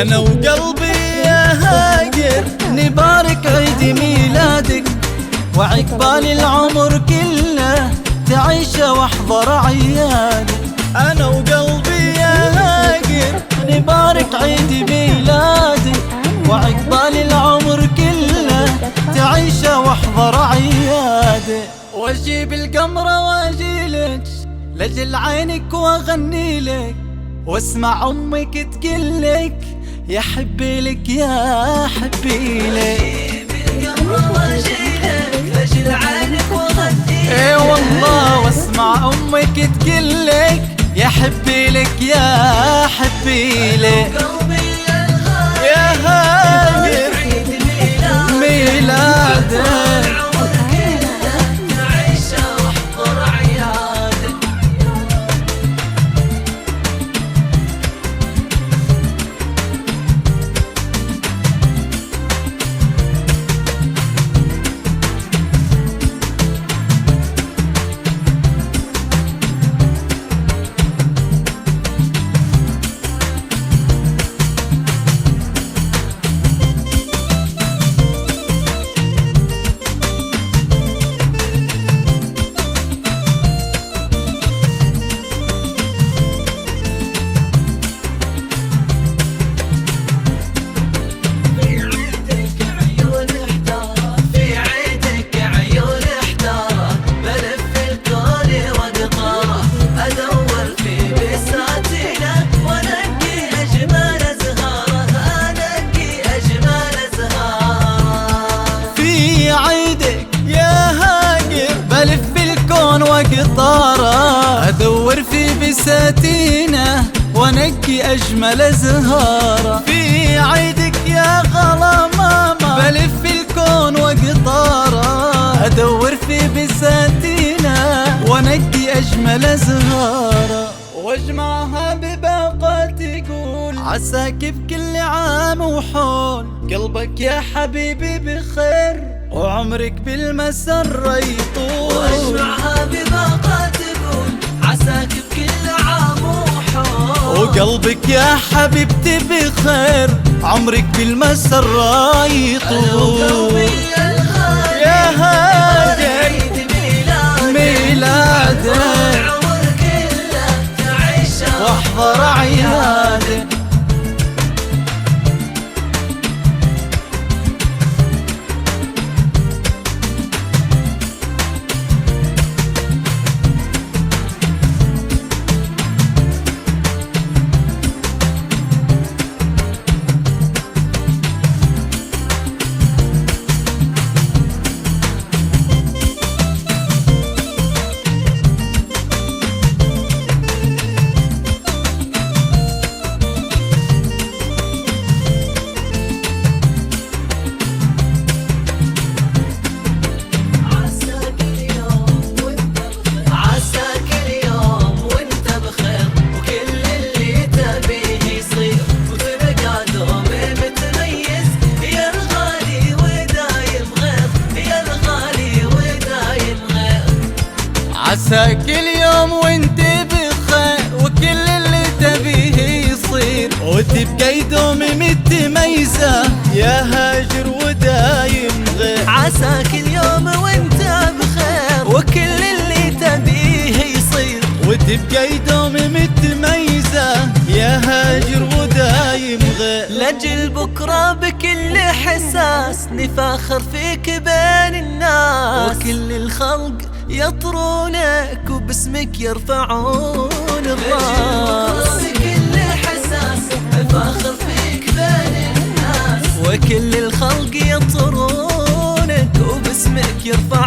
أنا وقلبي يا هاجر نبارك عيد ميلادك، وعقبال العمر كله تعيش واحضر عيادك. أنا وقلبي يا هاجر نبارك عيد ميلادك، وعقبال العمر كله تعيش واحضر عيادك. واجيب القمرة واجيلك لجل عينك واغني لك، واسمع امك تقلك يا حبي لك يا حبي لك. واجيب القمرة واجيلك لجل عينك واغني لك، اي والله واسمع امك تقلك يا حبي لك يا حبي لك. يا هاجر ميلادك وقطارة، أدور في بساتينه وانقي أجمل زهارة. في عيدك يا غلا ماما بلف الكون وقطارة، أدور في بساتينه وانقي أجمل زهارة. واجمعها بباقة تقول عساك بكل عام وحول، قلبك يا حبيبي بخير وعمرك بالمسرة يطول. واجمعها بباقة تقول عساك بكل عام وحول، وقلبك يا حبيبتي بخير عمرك بالمسرة يطول. يا هاجر ميلادك العمر كله تعيشه واحضر عيادك. عساك اليوم وانت بخير وكل اللي تبيه يصير، وتبقى يدوم متميزة يا هاجر ودايم غير. عساك اليوم وانت بخير وكل اللي تبيه يصير، وتبقى يدوم متميزة يا هاجر ودايم غير. لجل بكرة بكل حساس نفاخر فيك بين الناس، وكل الخلق يطرونك وباسمك يرفعون الراس. بكل حساس نفاخر فيك بين الناس، وكل الخلق يطرونك وباسمك يرفعون